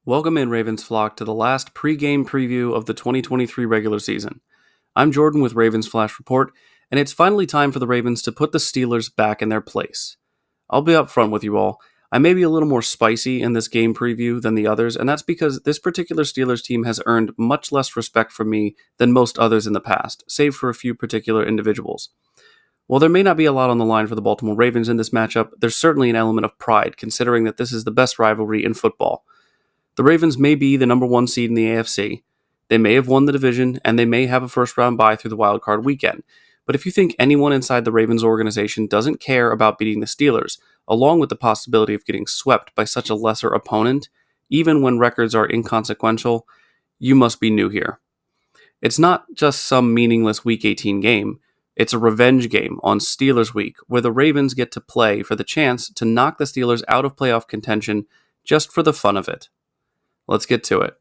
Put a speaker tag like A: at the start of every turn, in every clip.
A: Welcome in, Ravens flock, to the last pre-game preview of the 2023 regular season. I'm Jordan with Ravens Flash Report, and it's finally time for the Ravens to put the Steelers back in their place. I'll be upfront with you all. I may be a little more spicy in this game preview than the others, and that's because this particular Steelers team has earned much less respect from me than most others in the past, save for a few particular individuals. While there may not be a lot on the line for the Baltimore Ravens in this matchup, there's certainly an element of pride, considering that this is the best rivalry in football. The Ravens may be the number one seed in the AFC. They may have won the division, and they may have a first-round bye through the wildcard weekend. But if you think anyone inside the Ravens organization doesn't care about beating the Steelers, along with the possibility of getting swept by such a lesser opponent, even when records are inconsequential, you must be new here. It's not just some meaningless Week 18 game. It's a revenge game on Steelers Week, where the Ravens get to play for the chance to knock the Steelers out of playoff contention just for the fun of it. Let's get to it.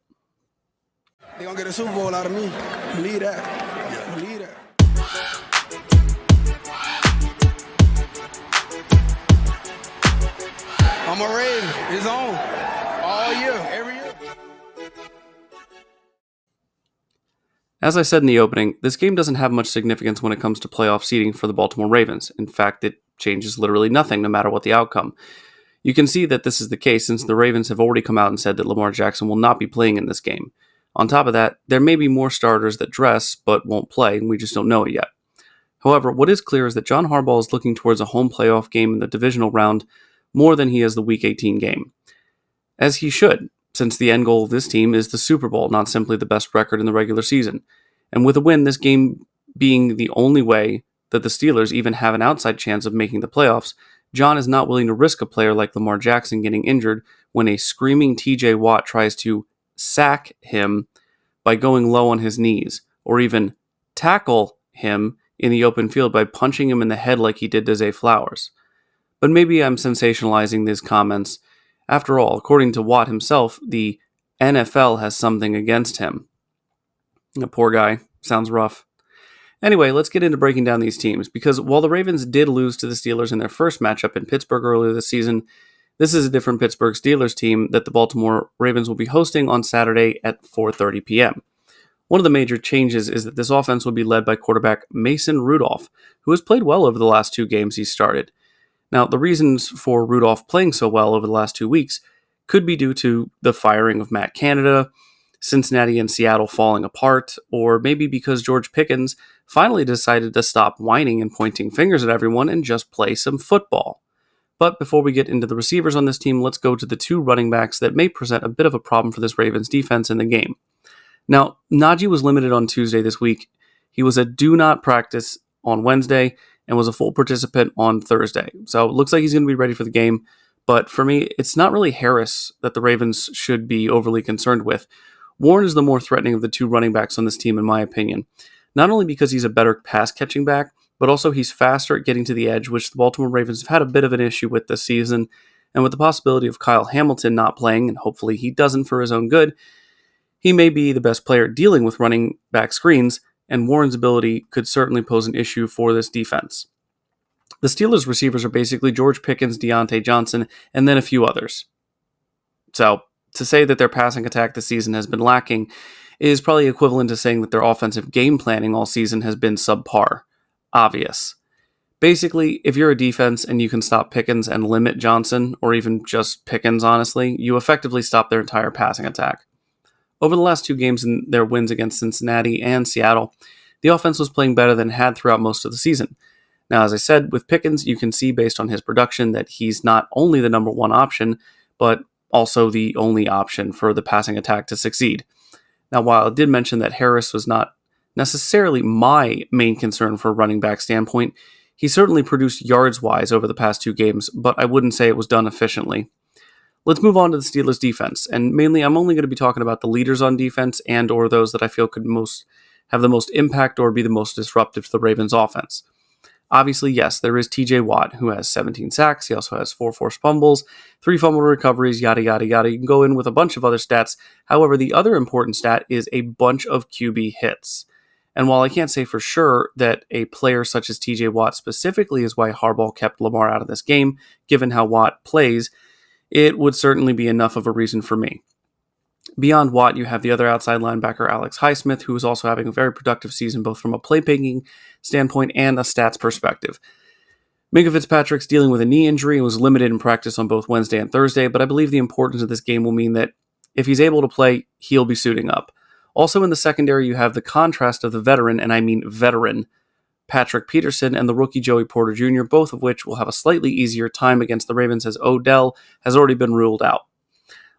B: They're going to get a Super Bowl out of me. Believe that. Believe that. I'm a Raven. It's on. All year. Every year.
A: As I said in the opening, this game doesn't have much significance when it comes to playoff seeding for the Baltimore Ravens. In fact, it changes literally nothing no matter what the outcome. You can see that this is the case since the Ravens have already come out and said that Lamar Jackson will not be playing in this game. On top of that, there may be more starters that dress but won't play, and we just don't know it yet. However, what is clear is that John Harbaugh is looking towards a home playoff game in the divisional round more than he is the Week 18 game. As he should, since the end goal of this team is the Super Bowl, not simply the best record in the regular season. And with a win, this game being the only way that the Steelers even have an outside chance of making the playoffs, John is not willing to risk a player like Lamar Jackson getting injured when a screaming TJ Watt tries to sack him by going low on his knees, or even tackle him in the open field by punching him in the head like he did to Zay Flowers. But maybe I'm sensationalizing these comments. After all, according to Watt himself, the NFL has something against him. The poor guy. Sounds rough. Anyway, let's get into breaking down these teams, because while the Ravens did lose to the Steelers in their first matchup in Pittsburgh earlier this season, this is a different Pittsburgh Steelers team that the Baltimore Ravens will be hosting on Saturday at 4:30 p.m. One of the major changes is that this offense will be led by quarterback Mason Rudolph, who has played well over the last two games he's started. Now, the reasons for Rudolph playing so well over the last 2 weeks could be due to the firing of Matt Canada, Cincinnati and Seattle falling apart, or maybe because George Pickens finally decided to stop whining and pointing fingers at everyone and just play some football. But before we get into the receivers on this team, let's go to the two running backs that may present a bit of a problem for this Ravens defense in the game. Now, Najee was limited on Tuesday this week. He was a do not practice on Wednesday and was a full participant on Thursday. So it looks like he's going to be ready for the game. But for me, it's not really Harris that the Ravens should be overly concerned with. Warren is the more threatening of the two running backs on this team, in my opinion. Not only because he's a better pass-catching back, but also he's faster at getting to the edge, which the Baltimore Ravens have had a bit of an issue with this season. And with the possibility of Kyle Hamilton not playing, and hopefully he doesn't for his own good, he may be the best player dealing with running back screens, and Warren's ability could certainly pose an issue for this defense. The Steelers' receivers are basically George Pickens, Deontay Johnson, and then a few others. So, to say that their passing attack this season has been lacking is probably equivalent to saying that their offensive game planning all season has been subpar. Obvious. Basically, if you're a defense and you can stop Pickens and limit Johnson, or even just Pickens, honestly, you effectively stop their entire passing attack. Over the last two games in their wins against Cincinnati and Seattle, the offense was playing better than it had throughout most of the season. Now, as I said, with Pickens, you can see based on his production that he's not only the number one option, but also the only option for the passing attack to succeed. Now, while I did mention that Harris was not necessarily my main concern for a running back standpoint, he certainly produced yards-wise over the past two games, but I wouldn't say it was done efficiently. Let's move on to the Steelers' defense, and mainly I'm only going to be talking about the leaders on defense and or those that I feel could have the most impact or be the most disruptive to the Ravens' offense. Obviously, yes, there is TJ Watt, who has 17 sacks. He also has 4 forced fumbles, 3 fumble recoveries, yada, yada, yada. You can go in with a bunch of other stats. However, the other important stat is a bunch of QB hits. And while I can't say for sure that a player such as TJ Watt specifically is why Harbaugh kept Lamar out of this game, given how Watt plays, it would certainly be enough of a reason for me. Beyond Watt, you have the other outside linebacker, Alex Highsmith, who is also having a very productive season, both from a playmaking standpoint and a stats perspective. Minka Fitzpatrick's dealing with a knee injury and was limited in practice on both Wednesday and Thursday, but I believe the importance of this game will mean that if he's able to play, he'll be suiting up. Also in the secondary, you have the contrast of the veteran, and I mean veteran, Patrick Peterson and the rookie Joey Porter Jr., both of which will have a slightly easier time against the Ravens as Odell has already been ruled out.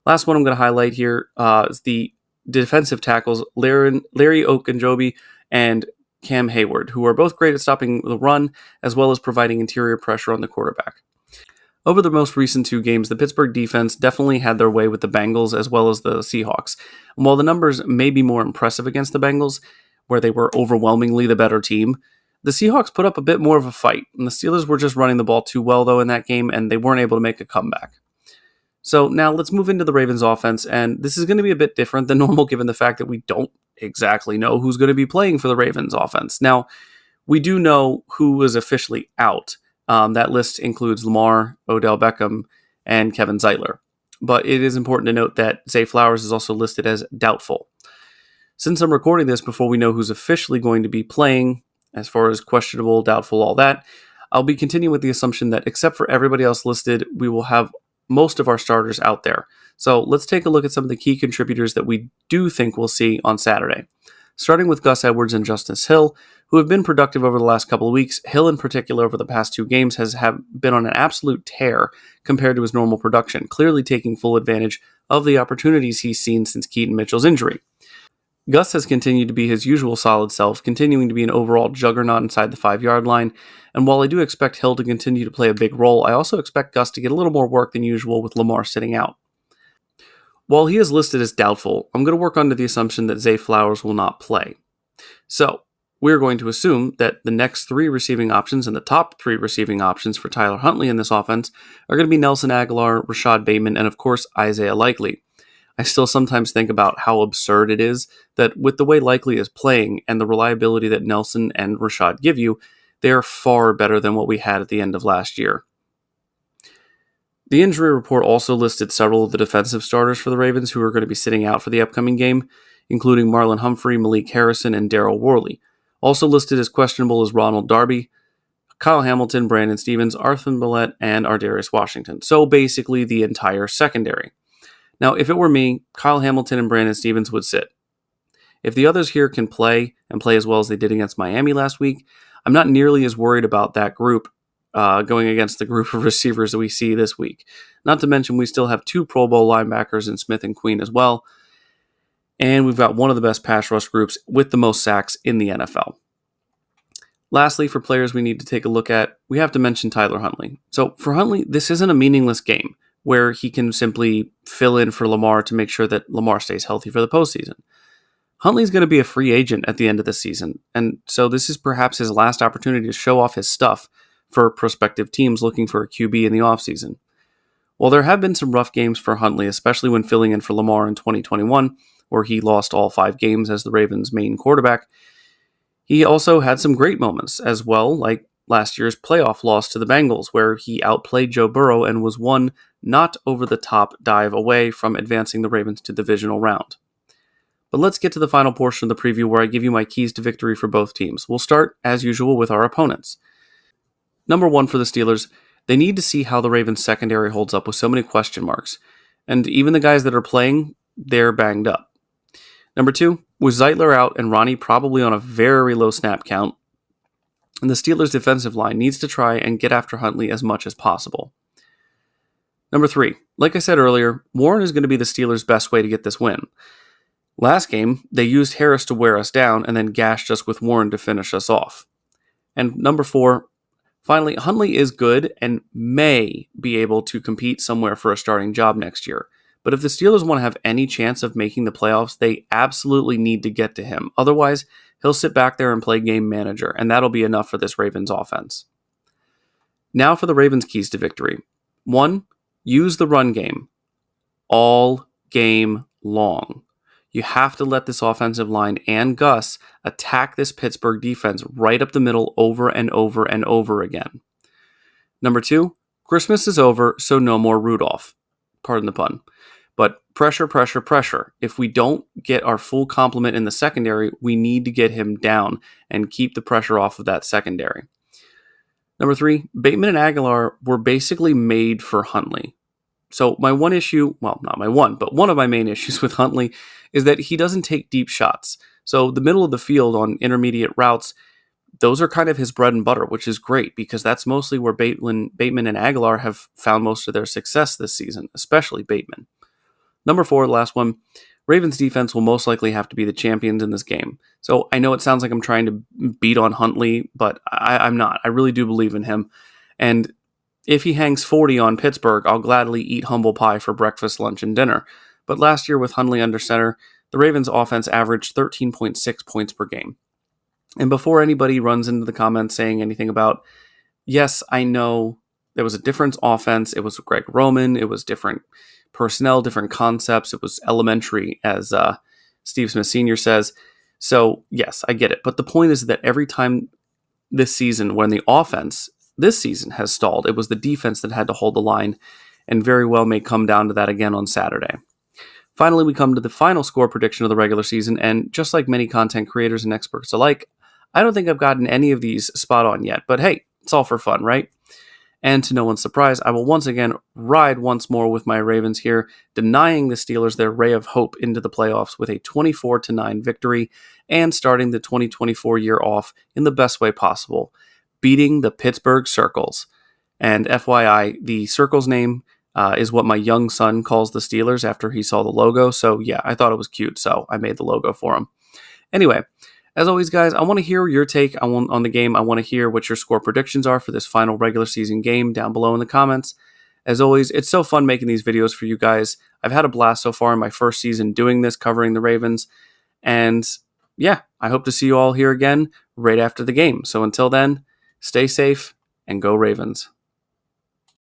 A: Last one I'm going to highlight here is the defensive tackles, Larry Ogunjobi and Cam Hayward, who are both great at stopping the run as well as providing interior pressure on the quarterback. Over the most recent two games, the Pittsburgh defense definitely had their way with the Bengals as well as the Seahawks. And while the numbers may be more impressive against the Bengals, where they were overwhelmingly the better team, the Seahawks put up a bit more of a fight, and the Steelers were just running the ball too well, though, in that game, and they weren't able to make a comeback. So now let's move into the Ravens offense, and this is going to be a bit different than normal given the fact that we don't exactly know who's going to be playing for the Ravens offense. Now, we do know who is officially out. That list includes Lamar, Odell Beckham, and Kevin Zeitler. But it is important to note that Zay Flowers is also listed as doubtful. Since I'm recording this before we know who's officially going to be playing, as far as questionable, doubtful, all that, I'll be continuing with the assumption that except for everybody else listed, we will have most of our starters out there. So let's take a look at some of the key contributors that we do think we'll see on Saturday. Starting with Gus Edwards and Justice Hill, who have been productive over the last couple of weeks. Hill in particular over the past two games has been on an absolute tear compared to his normal production, clearly taking full advantage of the opportunities he's seen since Keaton Mitchell's injury. Gus has continued to be his usual solid self, continuing to be an overall juggernaut inside the 5-yard line, and while I do expect Hill to continue to play a big role, I also expect Gus to get a little more work than usual with Lamar sitting out. While he is listed as doubtful, I'm going to work under the assumption that Zay Flowers will not play. So, we're going to assume that the next three receiving options and the top three receiving options for Tyler Huntley in this offense are going to be Nelson Aguilar, Rashad Bateman, and of course Isaiah Likely. I still sometimes think about how absurd it is that with the way Likely is playing and the reliability that Nelson and Rashad give you, they are far better than what we had at the end of last year. The injury report also listed several of the defensive starters for the Ravens who are going to be sitting out for the upcoming game, including Marlon Humphrey, Malik Harrison, and Darryl Worley. Also listed as questionable is Ronald Darby, Kyle Hamilton, Brandon Stevens, Arthur Millette, and Ardarius Washington. So basically the entire secondary. Now, if it were me, Kyle Hamilton and Brandon Stevens would sit. If the others here can play and play as well as they did against Miami last week, I'm not nearly as worried about that group going against the group of receivers that we see this week. Not to mention we still have two Pro Bowl linebackers in Smith and Queen as well, and we've got one of the best pass rush groups with the most sacks in the NFL. Lastly, for players we need to take a look at, we have to mention Tyler Huntley. So for Huntley, this isn't a meaningless game where he can simply fill in for Lamar to make sure that Lamar stays healthy for the postseason. Huntley's going to be a free agent at the end of the season, and so this is perhaps his last opportunity to show off his stuff for prospective teams looking for a QB in the offseason. While there have been some rough games for Huntley, especially when filling in for Lamar in 2021, where he lost all 5 games as the Ravens' main quarterback, he also had some great moments as well, like last year's playoff loss to the Bengals, where he outplayed Joe Burrow and was one not over-the-top dive away from advancing the Ravens to the divisional round. But let's get to the final portion of the preview where I give you my keys to victory for both teams. We'll start, as usual, with our opponents. Number 1 for the Steelers, they need to see how the Ravens' secondary holds up with so many question marks. And even the guys that are playing, they're banged up. Number 2, with Zeitler out and Ronnie probably on a very low snap count, and the Steelers' defensive line needs to try and get after Huntley as much as possible. Number 3, like I said earlier, Warren is going to be the Steelers' best way to get this win. Last game, they used Harris to wear us down and then gashed us with Warren to finish us off. And number 4, finally, Huntley is good and may be able to compete somewhere for a starting job next year. But if the Steelers want to have any chance of making the playoffs, they absolutely need to get to him. Otherwise, he'll sit back there and play game manager, and that'll be enough for this Ravens offense. Now for the Ravens' keys to victory. 1, use the run game all game long. You have to let this offensive line and Gus attack this Pittsburgh defense right up the middle over and over and over again. Number 2, Christmas is over, so no more Rudolph. Pardon the pun. But pressure, pressure, pressure. If we don't get our full complement in the secondary, we need to get him down and keep the pressure off of that secondary. Number 3, Bateman and Aguilar were basically made for Huntley. So my one issue, well, not my one, but one of my main issues with Huntley is that he doesn't take deep shots. So the middle of the field on intermediate routes, those are kind of his bread and butter, which is great because that's mostly where Bateman and Aguilar have found most of their success this season, especially Bateman. Number 4, last one, Ravens defense will most likely have to be the champions in this game. So I know it sounds like I'm trying to beat on Huntley, but I'm not. I really do believe in him. And if he hangs 40 on Pittsburgh, I'll gladly eat humble pie for breakfast, lunch, and dinner. But last year with Huntley under center, the Ravens offense averaged 13.6 points per game. And before anybody runs into the comments saying anything about, yes, I know there was a different offense. It was Greg Roman. It was different personnel, different concepts. It was elementary, as Steve Smith Sr. says. So, yes, I get it. But the point is that every time this season when the offense this season has stalled, it was the defense that had to hold the line, and very well may come down to that again on Saturday. Finally, we come to the final score prediction of the regular season, and just like many content creators and experts alike, I don't think I've gotten any of these spot on yet, but hey, it's all for fun, right? And to no one's surprise, I will once again ride once more with my Ravens here, denying the Steelers their ray of hope into the playoffs with a 24-9 victory and starting the 2024 year off in the best way possible, beating the Pittsburgh Circles. And FYI, the Circles name is what my young son calls the Steelers after he saw the logo. So yeah, I thought it was cute, so I made the logo for him. Anyway, as always, guys, I want to hear your take on the game. I want to hear what your score predictions are for this final regular season game down below in the comments. As always, it's so fun making these videos for you guys. I've had a blast so far in my first season doing this, covering the Ravens. And yeah, I hope to see you all here again right after the game. So until then, stay safe and go Ravens.